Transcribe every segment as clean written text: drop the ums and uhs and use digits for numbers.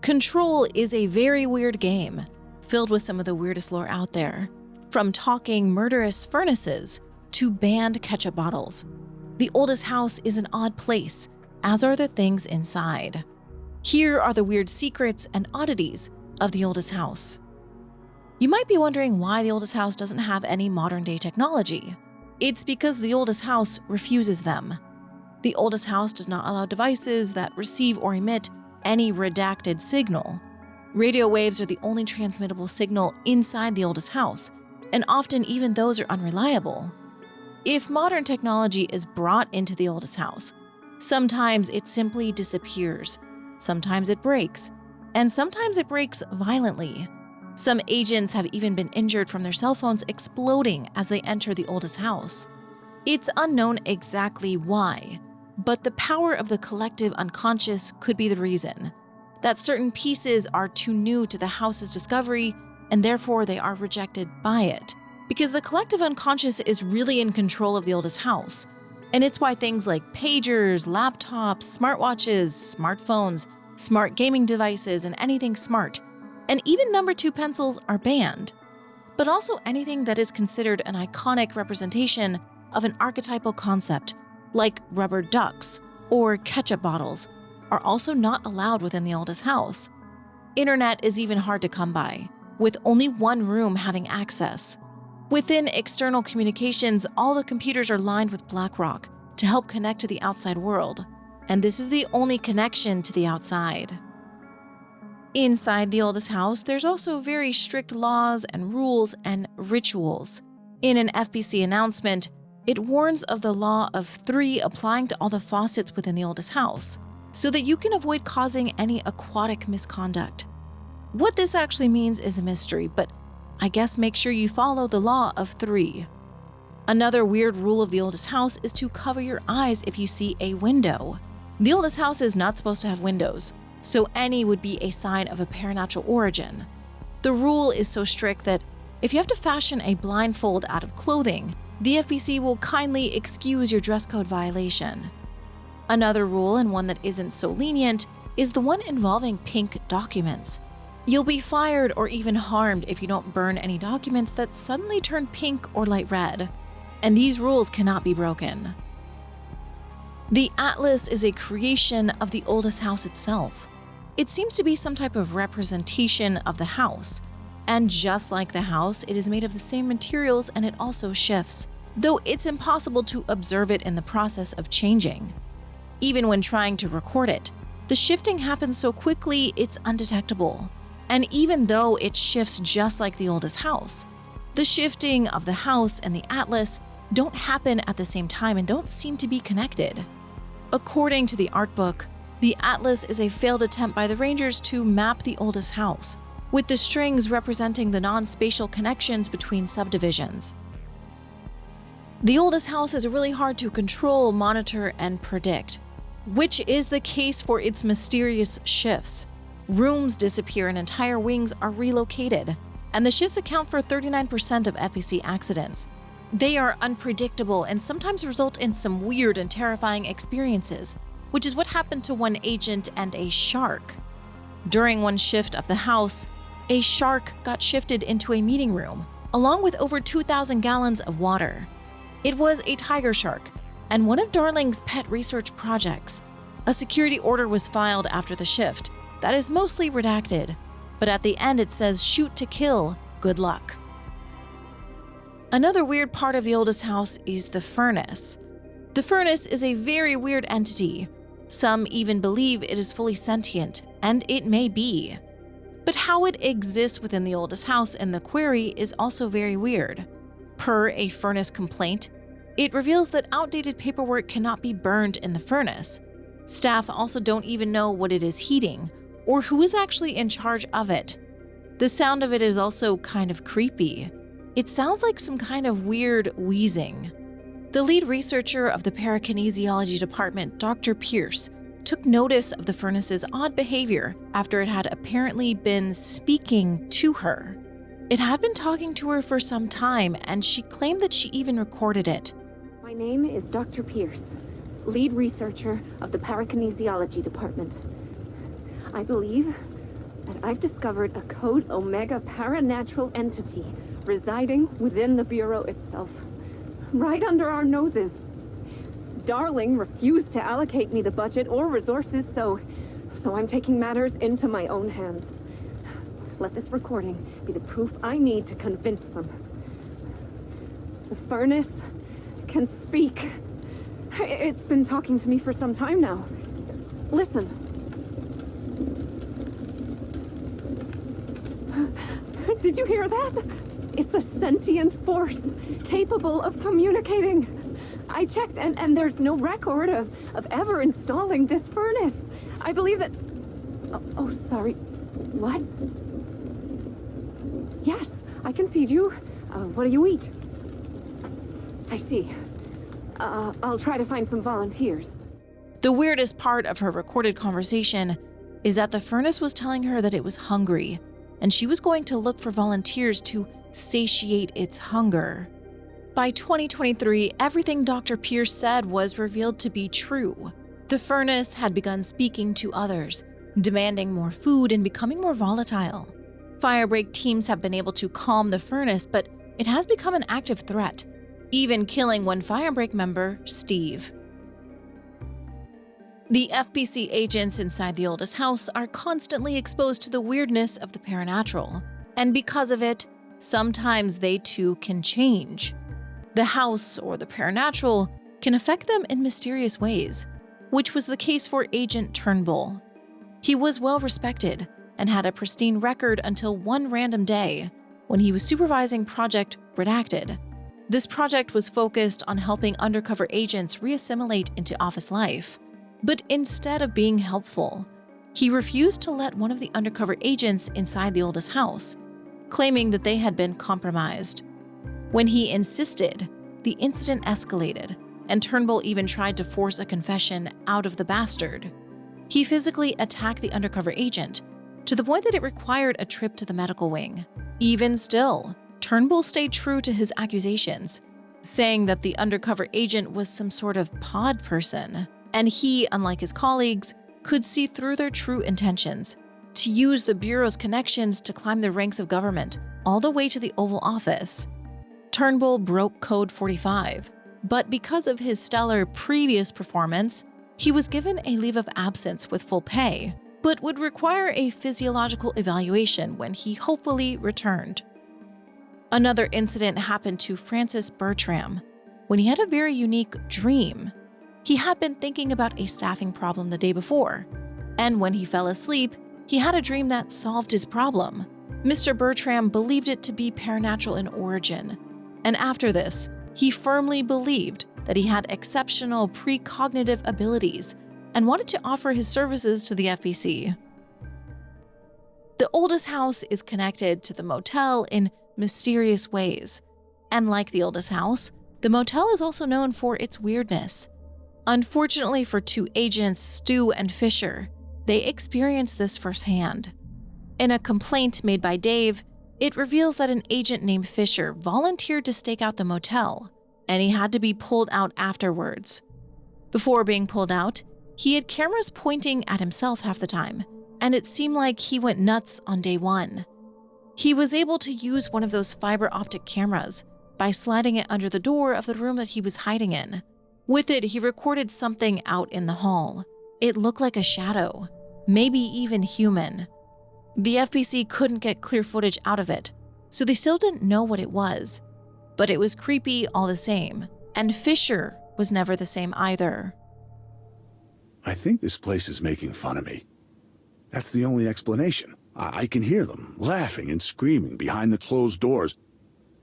Control is a very weird game, filled with some of the weirdest lore out there, from talking murderous furnaces to banned ketchup bottles. The oldest house is an odd place, as are the things inside. Here are the weird secrets and oddities of the oldest house. You might be wondering why the oldest house doesn't have any modern-day technology. It's because the oldest house refuses them. The oldest house does not allow devices that receive or emit any redacted signal. Radio waves are the only transmittable signal inside the oldest house, and often even those are unreliable. If modern technology is brought into the oldest house, sometimes it simply disappears, sometimes it breaks, and sometimes it breaks violently. Some agents have even been injured from their cell phones exploding as they enter the oldest house. It's unknown exactly why, but the power of the collective unconscious could be the reason. That certain pieces are too new to the house's discovery, and therefore they are rejected by it. Because the collective unconscious is really in control of the oldest house, and it's why things like pagers, laptops, smartwatches, smartphones, smart gaming devices, and anything smart, and even number 2 pencils are banned. But also anything that is considered an iconic representation of an archetypal concept, like rubber ducks or ketchup bottles, are also not allowed within the oldest house. Internet is even hard to come by, with only one room having access. Within external communications, all the computers are lined with BlackRock to help connect to the outside world, and this is the only connection to the outside. Inside the oldest house, there's also very strict laws and rules and rituals. In an FBC announcement, it warns of the law of 3 applying to all the faucets within the oldest house, so that you can avoid causing any aquatic misconduct. What this actually means is a mystery, but I guess make sure you follow the law of 3. Another weird rule of the oldest house is to cover your eyes if you see a window. The oldest house is not supposed to have windows, so any would be a sign of a paranatural origin. The rule is so strict that if you have to fashion a blindfold out of clothing, the FBC will kindly excuse your dress code violation. Another rule, and one that isn't so lenient, is the one involving pink documents. You'll be fired or even harmed if you don't burn any documents that suddenly turn pink or light red, and these rules cannot be broken. The Atlas is a creation of the oldest house itself. It seems to be some type of representation of the house, and just like the house, it is made of the same materials and it also shifts, though it's impossible to observe it in the process of changing. Even when trying to record it, the shifting happens so quickly it's undetectable. And even though it shifts just like the oldest house, the shifting of the house and the Atlas don't happen at the same time and don't seem to be connected. According to the art book, the Atlas is a failed attempt by the Rangers to map the oldest house, with the strings representing the non-spatial connections between subdivisions. The oldest house is really hard to control, monitor, and predict, which is the case for its mysterious shifts. Rooms disappear and entire wings are relocated, and the shifts account for 39% of FBC accidents. They are unpredictable and sometimes result in some weird and terrifying experiences, which is what happened to one agent and a shark. During one shift of the house, a shark got shifted into a meeting room, along with over 2,000 gallons of water. It was a tiger shark, and one of Darling's pet research projects. A security order was filed after the shift that is mostly redacted, but at the end it says shoot to kill, good luck. Another weird part of the oldest house is the furnace. The furnace is a very weird entity. Some even believe it is fully sentient, and it may be. But how it exists within the oldest house in the query is also very weird. Per a furnace complaint, it reveals that outdated paperwork cannot be burned in the furnace. Staff also don't even know what it is heating, or who is actually in charge of it. The sound of it is also kind of creepy. It sounds like some kind of weird wheezing. The lead researcher of the parakinesiology department, Dr. Pierce, took notice of the furnace's odd behavior after it had apparently been speaking to her. It had been talking to her for some time, and she claimed that she even recorded it. My name is Dr. Pierce, lead researcher of the parakinesiology department. I believe that I've discovered a Code Omega Paranatural entity residing within the Bureau itself, right under our noses. Darling refused to allocate me the budget or resources, so I'm taking matters into my own hands. Let this recording be the proof I need to convince them. The furnace can speak. It's been talking to me for some time now. Listen. Did you hear that? It's a sentient force, capable of communicating. I checked, and there's no record of ever installing this furnace. I believe that... Oh, sorry. What? Yes, I can feed you. What do you eat? I see. I'll try to find some volunteers. The weirdest part of her recorded conversation is that the furnace was telling her that it was hungry, and she was going to look for volunteers to satiate its hunger. By 2023, everything Dr. Pierce said was revealed to be true. The furnace had begun speaking to others, demanding more food and becoming more volatile. Firebreak teams have been able to calm the furnace, but it has become an active threat, even killing one Firebreak member, Steve. The FBC agents inside the oldest house are constantly exposed to the weirdness of the Paranatural, and because of it, sometimes they too can change. The house, or the Paranatural, can affect them in mysterious ways, which was the case for Agent Turnbull. He was well respected and had a pristine record until one random day when he was supervising Project Redacted. This project was focused on helping undercover agents reassimilate into office life. But instead of being helpful, he refused to let one of the undercover agents inside the oldest house, claiming that they had been compromised. When he insisted, the incident escalated, and Turnbull even tried to force a confession out of the bastard. He physically attacked the undercover agent, to the point that it required a trip to the medical wing. Even still, Turnbull stayed true to his accusations, saying that the undercover agent was some sort of pod person, and he, unlike his colleagues, could see through their true intentions, to use the Bureau's connections to climb the ranks of government all the way to the Oval Office. Turnbull broke Code 45, but because of his stellar previous performance, he was given a leave of absence with full pay, but would require a physiological evaluation when he hopefully returned. Another incident happened to Francis Bertram when he had a very unique dream. He had been thinking about a staffing problem the day before, and when he fell asleep, he had a dream that solved his problem. Mr. Bertram believed it to be paranatural in origin, and after this, he firmly believed that he had exceptional precognitive abilities and wanted to offer his services to the FBC. The oldest house is connected to the motel in mysterious ways, and like the oldest house, the motel is also known for its weirdness. Unfortunately for two agents, Stu and Fisher, they experienced this firsthand. In a complaint made by Dave, it reveals that an agent named Fisher volunteered to stake out the motel, and he had to be pulled out afterwards. Before being pulled out, he had cameras pointing at himself half the time, and it seemed like he went nuts on day one. He was able to use one of those fiber optic cameras by sliding it under the door of the room that he was hiding in. With it, he recorded something out in the hall. It looked like a shadow, maybe even human. The FBC couldn't get clear footage out of it, so they still didn't know what it was. But it was creepy all the same, and Fisher was never the same either. I think this place is making fun of me. That's the only explanation. I can hear them laughing and screaming behind the closed doors.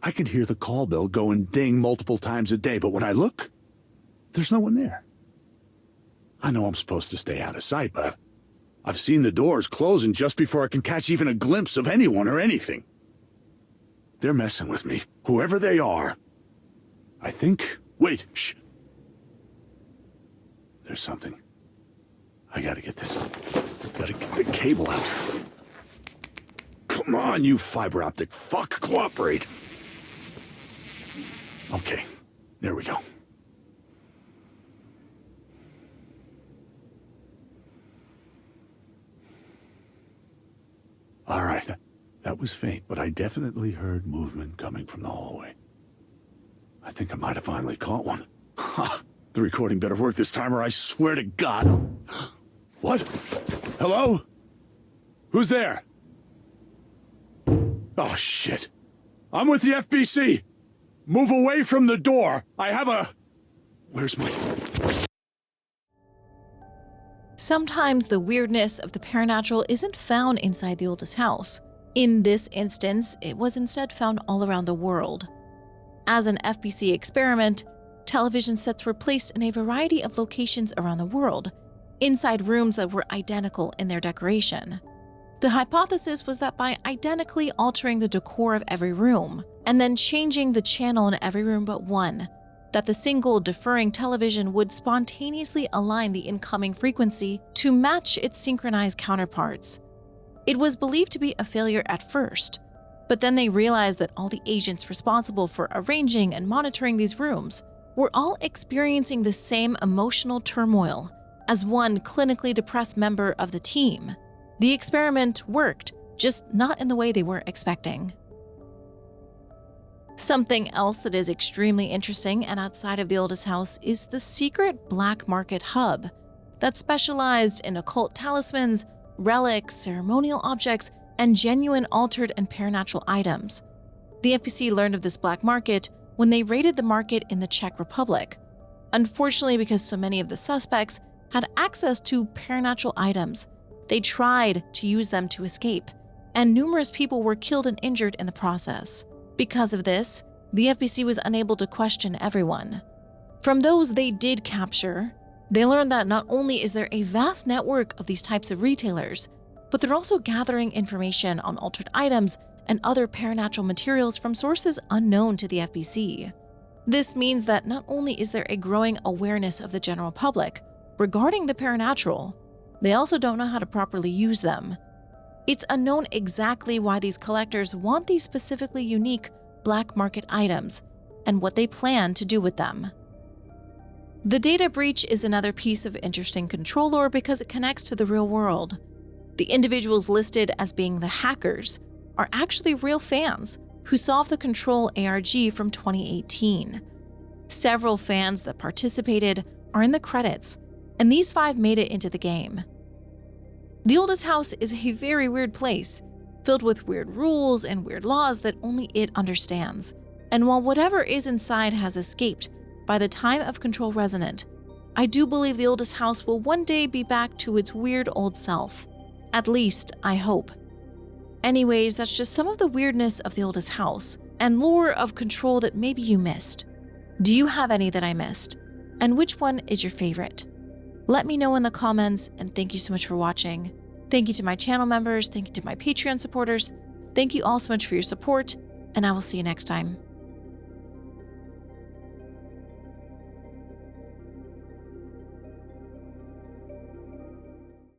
I can hear the call bell go and ding multiple times a day, but when I look, there's no one there. I know I'm supposed to stay out of sight, but I've seen the doors closing just before I can catch even a glimpse of anyone or anything. They're messing with me, whoever they are. I think... Wait, shh. There's something. I gotta get this. Gotta get the cable out. Come on, you fiber optic fuck, cooperate. Okay, there we go. All right, that was faint, but I definitely heard movement coming from the hallway. I think I might have finally caught one. Ha! The recording better work this time, or I swear to God. What? Hello? Who's there? Oh, shit. I'm with the FBC. Move away from the door. I have a... Where's my... Sometimes the weirdness of the Paranatural isn't found inside the oldest house. In this instance, it was instead found all around the world. As an FBC experiment, television sets were placed in a variety of locations around the world, inside rooms that were identical in their decoration. The hypothesis was that by identically altering the decor of every room, and then changing the channel in every room but one, that the single deferring television would spontaneously align the incoming frequency to match its synchronized counterparts. It was believed to be a failure at first, but then they realized that all the agents responsible for arranging and monitoring these rooms were all experiencing the same emotional turmoil as one clinically depressed member of the team. The experiment worked, just not in the way they were expecting. Something else that is extremely interesting and outside of the oldest house is the secret black market hub that specialized in occult talismans, relics, ceremonial objects, and genuine altered and paranatural items. The FBC learned of this black market when they raided the market in the Czech Republic. Unfortunately, because so many of the suspects had access to paranatural items, they tried to use them to escape, and numerous people were killed and injured in the process. Because of this, the FBC was unable to question everyone. From those they did capture, they learned that not only is there a vast network of these types of retailers, but they're also gathering information on altered items and other paranatural materials from sources unknown to the FBC. This means that not only is there a growing awareness of the general public regarding the paranatural, they also don't know how to properly use them. It's unknown exactly why these collectors want these specifically unique black market items and what they plan to do with them. The data breach is another piece of interesting control lore because it connects to the real world. The individuals listed as being the hackers are actually real fans who solved the Control ARG from 2018. Several fans that participated are in the credits, and these 5 made it into the game. The oldest house is a very weird place, filled with weird rules and weird laws that only it understands. And while whatever is inside has escaped by the time of Control Resonant, I do believe the oldest house will one day be back to its weird old self. At least, I hope. Anyways, that's just some of the weirdness of the oldest house and lore of Control that maybe you missed. Do you have any that I missed? And which one is your favorite? Let me know in the comments, and thank you so much for watching. Thank you to my channel members, thank you to my Patreon supporters, thank you all so much for your support, and I will see you next time.